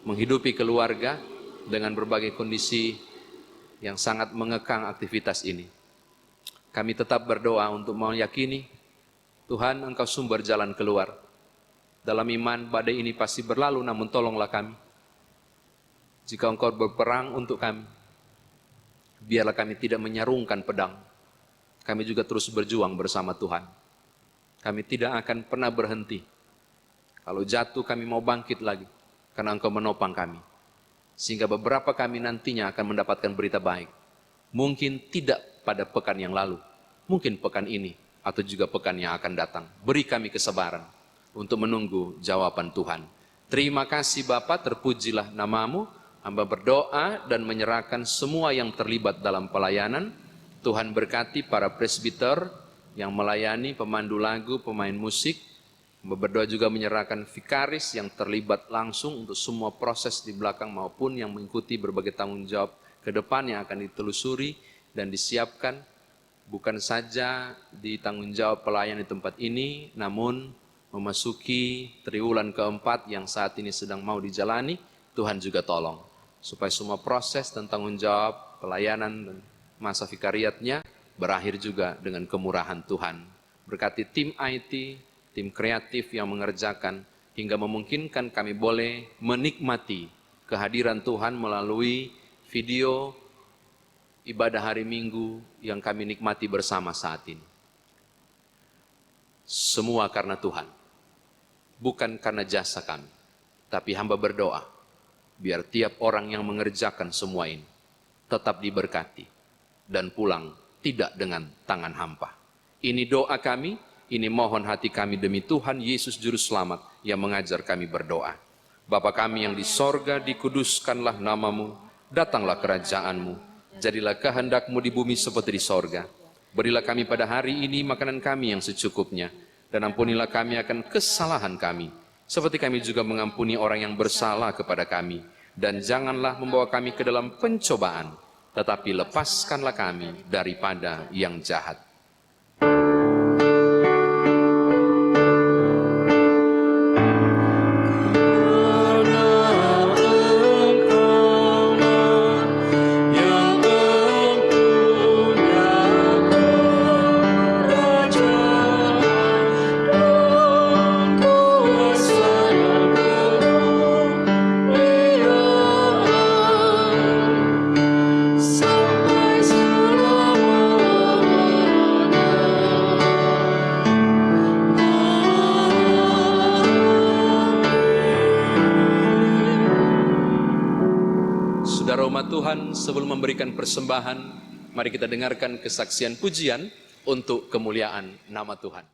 menghidupi keluarga dengan berbagai kondisi yang sangat mengekang aktivitas ini. Kami tetap berdoa untuk meyakini Tuhan, Engkau sumber jalan keluar. Dalam iman badai ini pasti berlalu, namun tolonglah kami. Jika Engkau berperang untuk kami, biarlah kami tidak menyarungkan pedang. Kami juga terus berjuang bersama Tuhan. Kami tidak akan pernah berhenti. Kalau jatuh kami mau bangkit lagi, karena Engkau menopang kami. Sehingga beberapa kami nantinya akan mendapatkan berita baik. Mungkin tidak pada pekan yang lalu, mungkin pekan ini, atau juga pekan yang akan datang. Beri kami kesabaran untuk menunggu jawaban Tuhan. Terima kasih Bapa, terpujilah nama-Mu. Hamba berdoa dan menyerahkan semua yang terlibat dalam pelayanan. Tuhan berkati para presbiter yang melayani, pemandu lagu, pemain musik. Hamba berdoa juga menyerahkan vikaris yang terlibat langsung untuk semua proses di belakang maupun yang mengikuti berbagai tanggung jawab ke depan yang akan ditelusuri dan disiapkan. Bukan saja di tanggung jawab pelayan di tempat ini, namun memasuki triwulan keempat yang saat ini sedang mau dijalani, Tuhan juga tolong. Supaya semua proses dan tanggung jawab pelayanan dan masa vikariatnya berakhir juga dengan kemurahan Tuhan. Berkati tim IT, tim kreatif yang mengerjakan, hingga memungkinkan kami boleh menikmati kehadiran Tuhan melalui video ibadah hari Minggu yang kami nikmati bersama saat ini. Semua karena Tuhan, bukan karena jasa kami, tapi hamba berdoa, biar tiap orang yang mengerjakan semua ini tetap diberkati dan pulang tidak dengan tangan hampa. Ini doa kami, ini mohon hati kami demi Tuhan Yesus Juru Selamat yang mengajar kami berdoa. Bapa kami yang di sorga, dikuduskanlah nama-Mu, datanglah kerajaan-Mu, jadilah kehendak-Mu di bumi seperti di sorga. Berilah kami pada hari ini makanan kami yang secukupnya, dan ampunilah kami akan kesalahan kami, seperti kami juga mengampuni orang yang bersalah kepada kami. Dan janganlah membawa kami ke dalam pencobaan, tetapi lepaskanlah kami daripada yang jahat. Tuhan, sebelum memberikan persembahan, Mari kita dengarkan kesaksian pujian untuk kemuliaan nama Tuhan.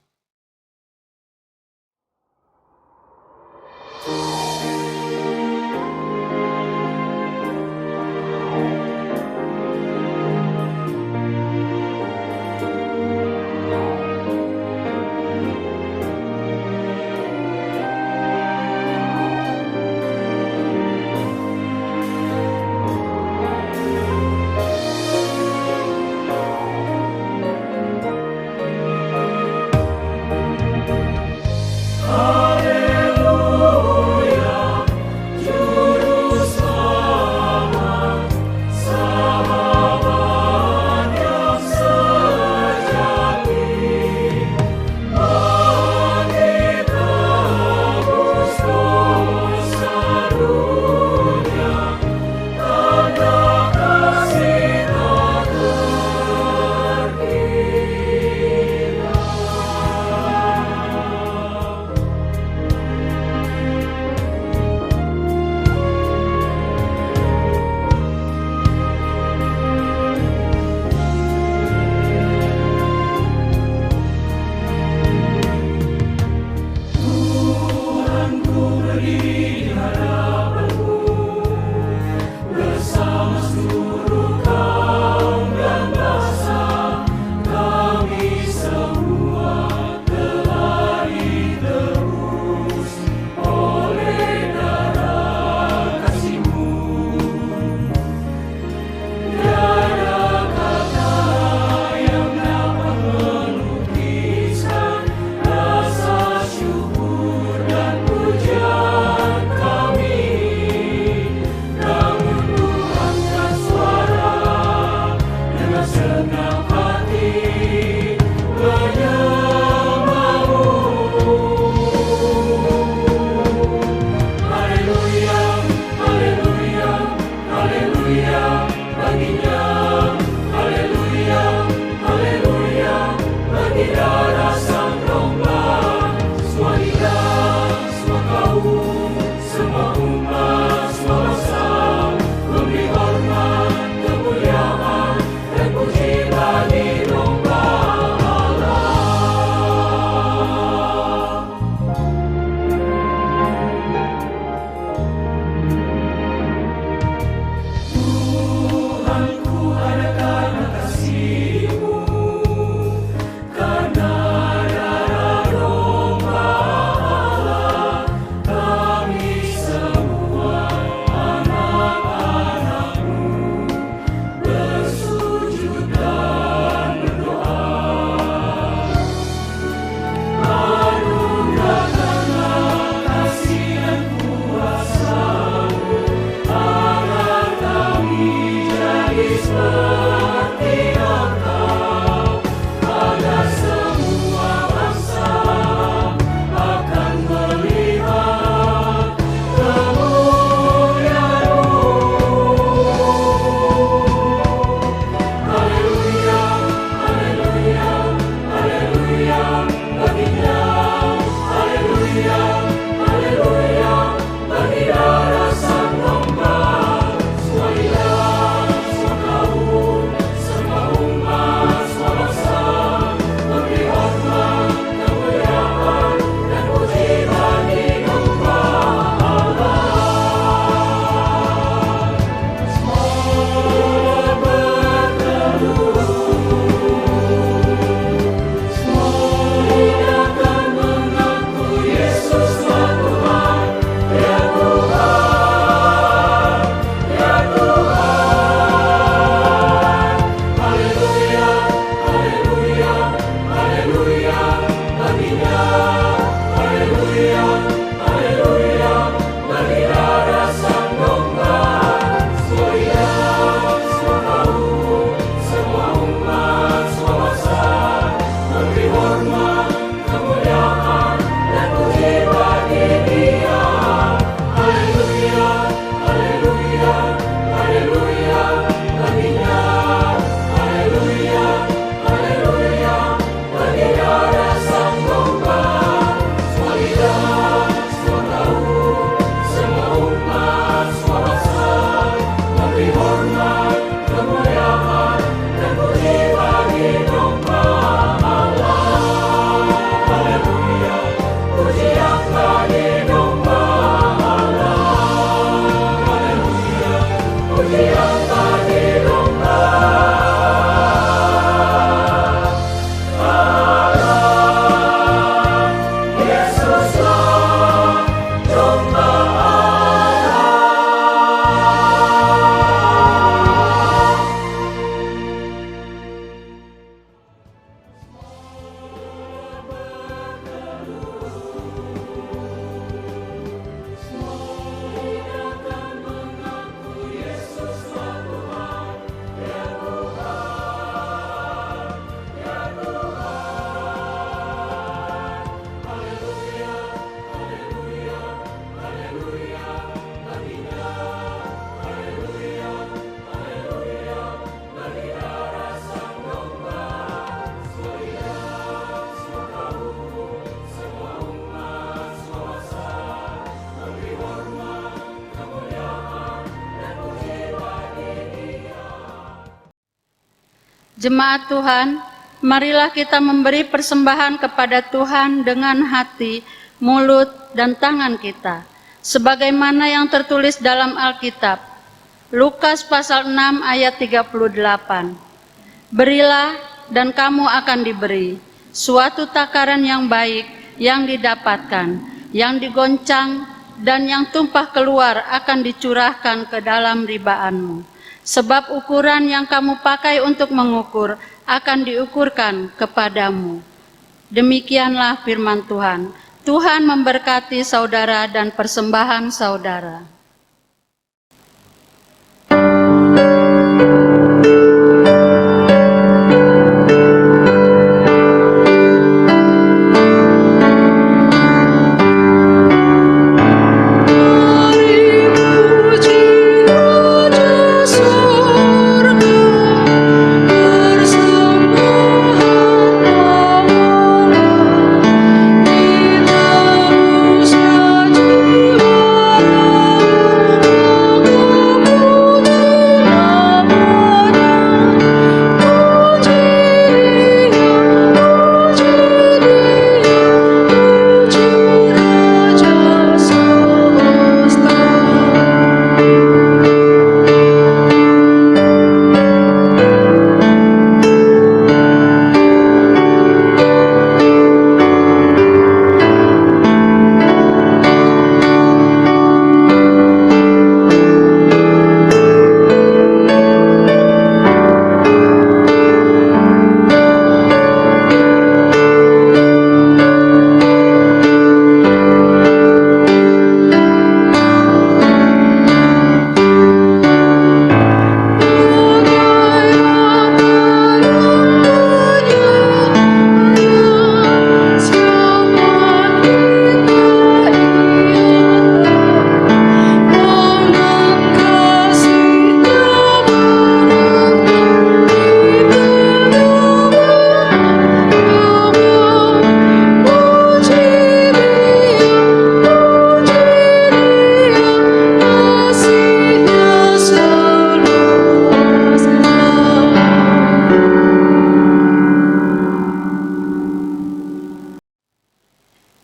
Jemaat Tuhan, marilah kita memberi persembahan kepada Tuhan dengan hati, mulut, dan tangan kita, sebagaimana yang tertulis dalam Alkitab. Lukas pasal 6 ayat 38. Berilah dan kamu akan diberi, suatu takaran yang baik yang didapatkan, yang digoncang dan yang tumpah keluar akan dicurahkan ke dalam ribaanmu. Sebab ukuran yang kamu pakai untuk mengukur akan diukurkan kepadamu. Demikianlah firman Tuhan. Tuhan memberkati saudara dan persembahan saudara.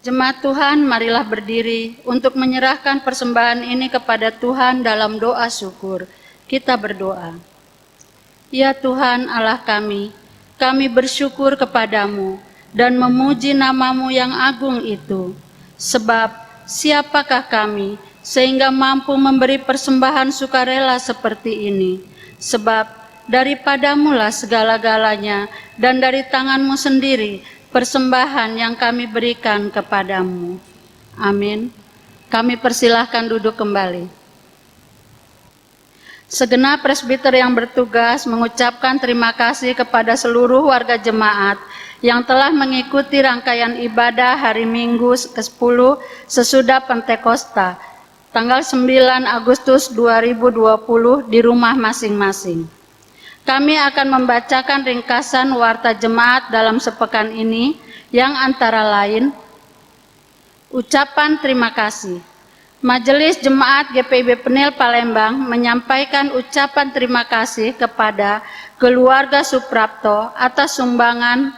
Jemaat Tuhan, marilah berdiri untuk menyerahkan persembahan ini kepada Tuhan dalam doa syukur. Kita berdoa. Ya Tuhan Allah kami bersyukur kepadamu dan memuji namamu yang agung itu. Sebab siapakah kami sehingga mampu memberi persembahan sukarela seperti ini? Sebab daripadamulah segala-galanya dan dari tanganmu sendiri persembahan yang kami berikan kepadamu. Amin. Kami persilahkan duduk kembali. Segenap presbiter yang bertugas mengucapkan terima kasih kepada seluruh warga jemaat yang telah mengikuti rangkaian ibadah hari Minggu ke-10 sesudah Pentakosta, tanggal 9 Agustus 2020 di rumah masing-masing. Kami akan membacakan ringkasan warta jemaat dalam sepekan ini yang antara lain ucapan terima kasih. Majelis Jemaat GPIB Penil Palembang menyampaikan ucapan terima kasih kepada keluarga Suprapto atas sumbangan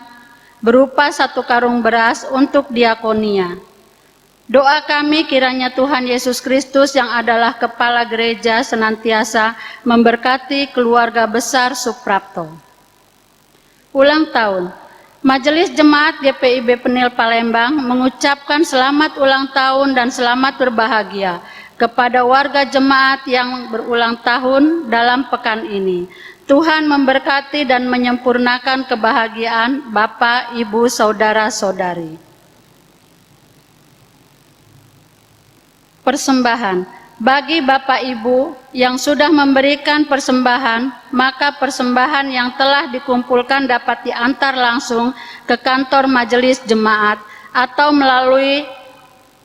berupa 1 karung beras untuk diakonia. Doa kami kiranya Tuhan Yesus Kristus yang adalah Kepala Gereja senantiasa memberkati keluarga besar Suprapto. Ulang tahun. Majelis Jemaat GPIB Penil Palembang mengucapkan selamat ulang tahun dan selamat berbahagia kepada warga jemaat yang berulang tahun dalam pekan ini. Tuhan memberkati dan menyempurnakan kebahagiaan Bapak, Ibu, Saudara-saudari. Persembahan. Bagi Bapak Ibu yang sudah memberikan persembahan, maka persembahan yang telah dikumpulkan dapat diantar langsung ke kantor majelis jemaat atau melalui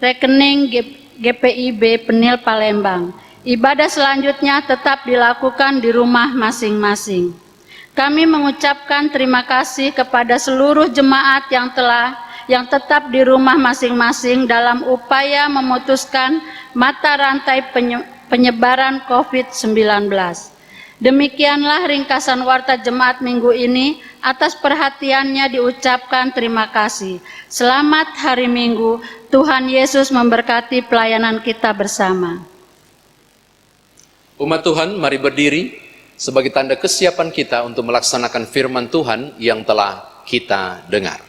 rekening GPIB Penil Palembang. Ibadah selanjutnya tetap dilakukan di rumah masing-masing. Kami mengucapkan terima kasih kepada seluruh jemaat yang tetap di rumah masing-masing dalam upaya memutuskan mata rantai penyebaran COVID-19. Demikianlah ringkasan warta jemaat minggu ini. Atas perhatiannya diucapkan terima kasih. Selamat hari Minggu. Tuhan Yesus memberkati pelayanan kita bersama. Umat Tuhan, mari berdiri sebagai tanda kesiapan kita untuk melaksanakan firman Tuhan yang telah kita dengar.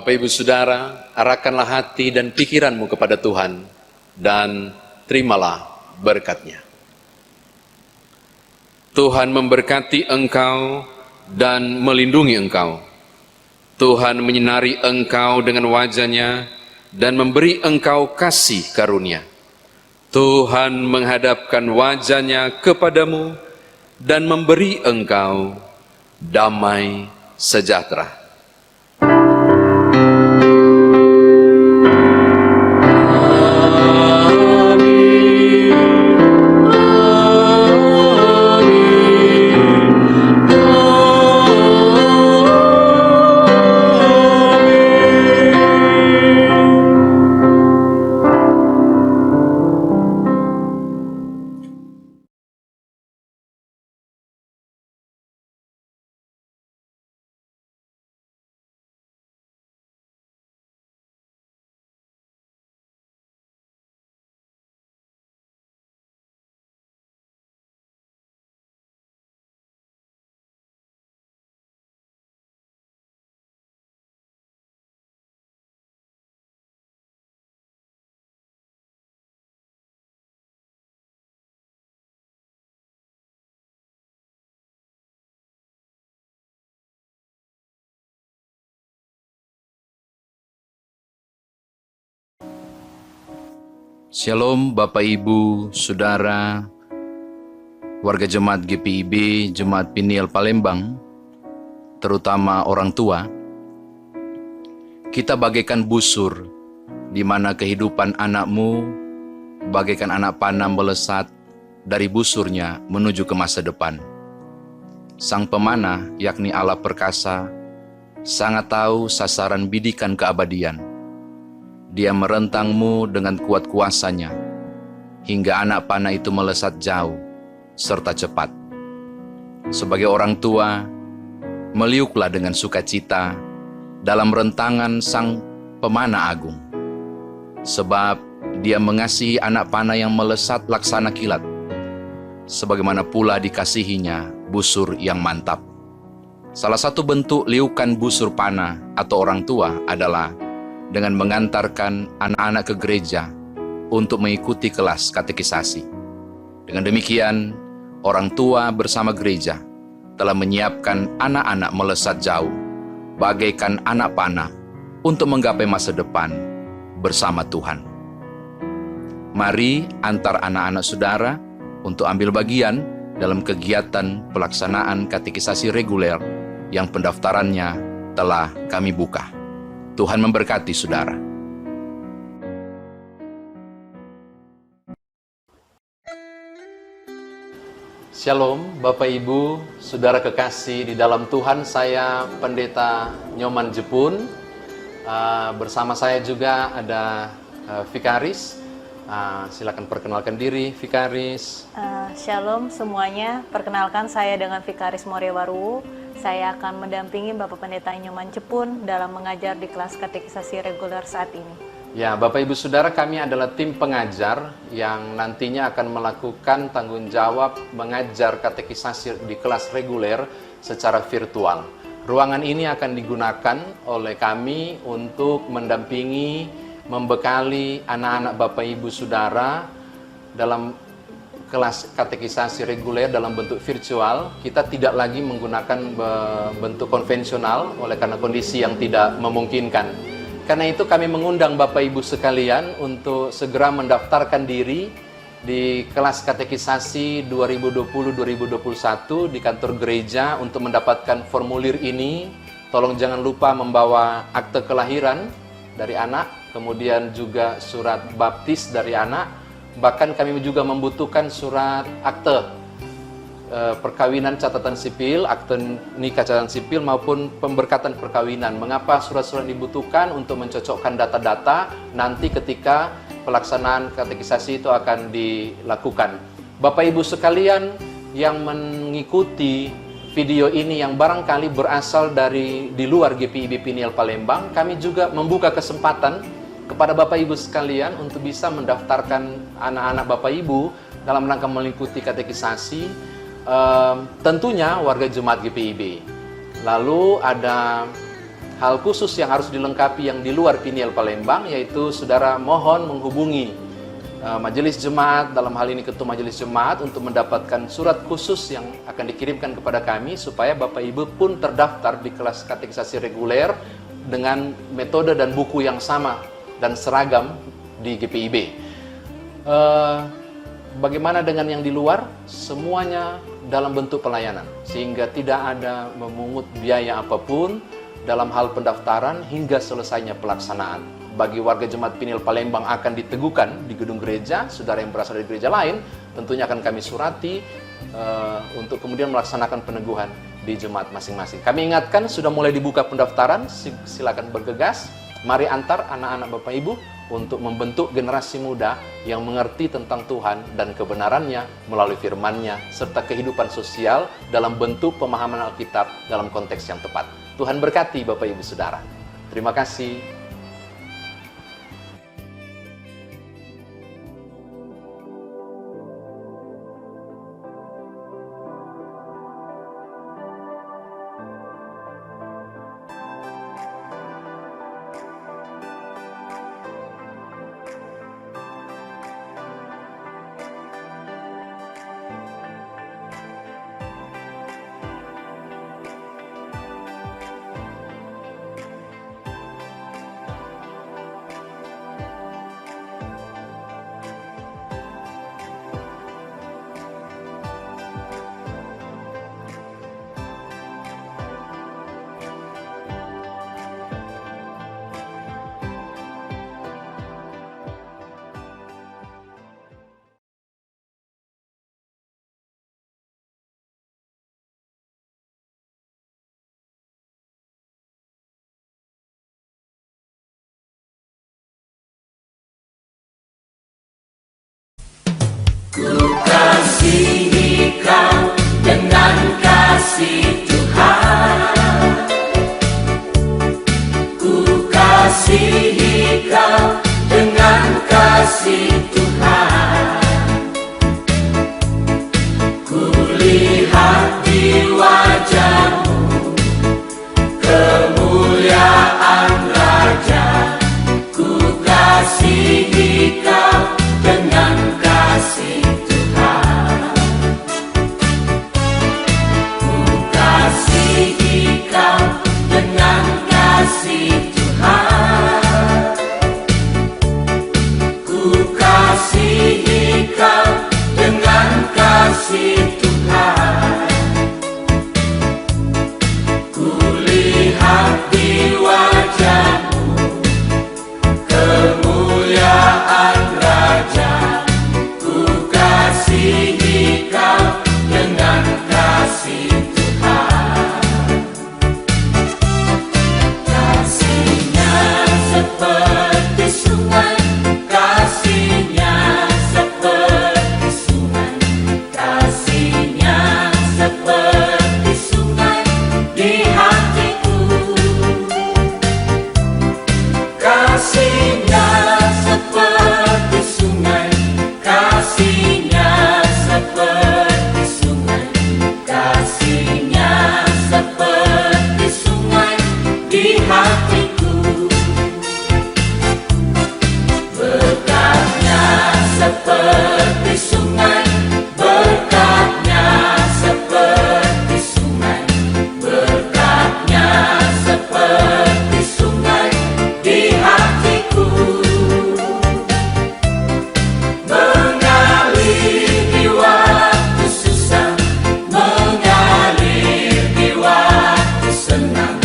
Bapak Ibu Saudara, arahkanlah hati dan pikiranmu kepada Tuhan dan terimalah berkat-Nya. Tuhan memberkati engkau dan melindungi engkau. Tuhan menyinari engkau dengan wajah-Nya dan memberi engkau kasih karunia. Tuhan menghadapkan wajah-Nya kepadamu dan memberi engkau damai sejahtera. Shalom Bapak Ibu, Saudara, warga Jemaat GPIB, Jemaat Peniel Palembang, terutama orang tua. Kita bagaikan busur, di mana kehidupan anakmu bagaikan anak panah melesat dari busurnya menuju ke masa depan. Sang pemanah, yakni Allah perkasa, sangat tahu sasaran bidikan keabadian. Dia merentangmu dengan kuat kuasanya, hingga anak panah itu melesat jauh serta cepat. Sebagai orang tua, meliuklah dengan sukacita dalam rentangan Sang Pemanah Agung. Sebab Dia mengasihi anak panah yang melesat laksana kilat, sebagaimana pula dikasihinya busur yang mantap. Salah satu bentuk liukan busur panah atau orang tua adalah dengan mengantarkan anak-anak ke gereja untuk mengikuti kelas katekisasi. Dengan demikian, orang tua bersama gereja telah menyiapkan anak-anak melesat jauh, bagaikan anak panah, untuk menggapai masa depan bersama Tuhan. Mari antar anak-anak saudara untuk ambil bagian dalam kegiatan pelaksanaan katekisasi reguler yang pendaftarannya telah kami buka. Tuhan memberkati saudara. Shalom Bapak Ibu, Saudara kekasih di dalam Tuhan. Saya Pendeta Nyoman Jepun. Bersama saya juga ada Vikaris. Silakan perkenalkan diri, Vikaris. Shalom semuanya, perkenalkan saya dengan Vikaris Morewaru. Saya akan mendampingi Bapak Pendeta Nyoman Jepun dalam mengajar di kelas katekisasi reguler saat ini. Ya, Bapak Ibu Saudara, kami adalah tim pengajar yang nantinya akan melakukan tanggung jawab mengajar katekisasi di kelas reguler secara virtual. Ruangan ini akan digunakan oleh kami untuk mendampingi, membekali anak-anak Bapak Ibu Saudara dalam kelas katekisasi reguler dalam bentuk virtual. Kita tidak lagi menggunakan bentuk konvensional oleh karena kondisi yang tidak memungkinkan. Karena itu kami mengundang Bapak Ibu sekalian untuk segera mendaftarkan diri di kelas katekisasi 2020-2021 di kantor gereja untuk mendapatkan formulir ini. Tolong jangan lupa membawa akte kelahiran dari anak, kemudian juga surat baptis dari anak. Bahkan kami juga membutuhkan surat akte perkawinan catatan sipil, akte nikah catatan sipil maupun pemberkatan perkawinan. Mengapa surat-surat dibutuhkan? Untuk mencocokkan data-data nanti ketika pelaksanaan katekisasi itu akan dilakukan. Bapak Ibu sekalian yang mengikuti video ini yang barangkali berasal dari di luar GPIB Piniel Palembang, kami juga membuka kesempatan kepada Bapak Ibu sekalian untuk bisa mendaftarkan anak-anak Bapak Ibu dalam rangka mengikuti katekisasi, tentunya warga jemaat GPIB. Lalu ada hal khusus yang harus dilengkapi yang di luar Piniel Palembang, yaitu saudara mohon menghubungi majelis jemaat, dalam hal ini ketua majelis jemaat, untuk mendapatkan surat khusus yang akan dikirimkan kepada kami supaya Bapak Ibu pun terdaftar di kelas katekisasi reguler dengan metode dan buku yang sama dan seragam di GPIB. Bagaimana dengan yang di luar? Semuanya dalam bentuk pelayanan, sehingga tidak ada memungut biaya apapun dalam hal pendaftaran hingga selesainya pelaksanaan. Bagi warga jemaat Piniel Palembang akan diteguhkan di gedung gereja, saudara yang berasal dari gereja lain tentunya akan kami surati untuk kemudian melaksanakan peneguhan di jemaat masing-masing. Kami ingatkan sudah mulai dibuka pendaftaran, silakan bergegas. Mari antar anak-anak Bapak Ibu untuk membentuk generasi muda yang mengerti tentang Tuhan dan kebenarannya melalui firman-Nya serta kehidupan sosial dalam bentuk pemahaman Alkitab dalam konteks yang tepat. Tuhan berkati Bapak Ibu Saudara. Terima kasih. kasih Tuhan, kulihat di wajahmu kemuliaan Raja, ku kasihi kau dengan kasih Tuhan, ku kasihi kau dengan kasih Tuhan, ku kasihi kau dengan kasih Tuhan, kulihat di wajahmu kemuliaan Raja, ku kasihi kau dengan kasih Tuhan. Kasih-Nya seperti sungai, kasih-Nya seperti sungai, kasih-Nya seperti sungai di hatiku, kasih-Nya seperti sungai, kasih-Nya seperti sungai, kasih-Nya seperti sungai di hatiku, berkat-Nya seperti sungai, berkat-Nya seperti sungai, berkat-Nya seperti sungai di hatiku, mengalir di waktu susah, mengalir di waktu senang,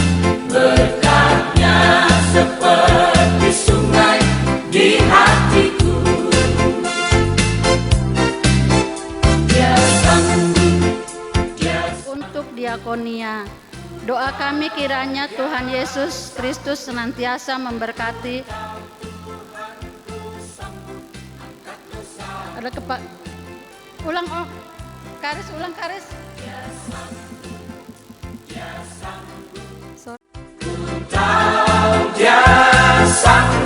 berkat-Nya seperti sungai di hatiku. Dia sanggup, dia Untuk diakonia, doa kami kiranya Tuhan Yesus Kristus senantiasa memberkati. Ada ulang karis, ulang karis. tahu dia sanggup.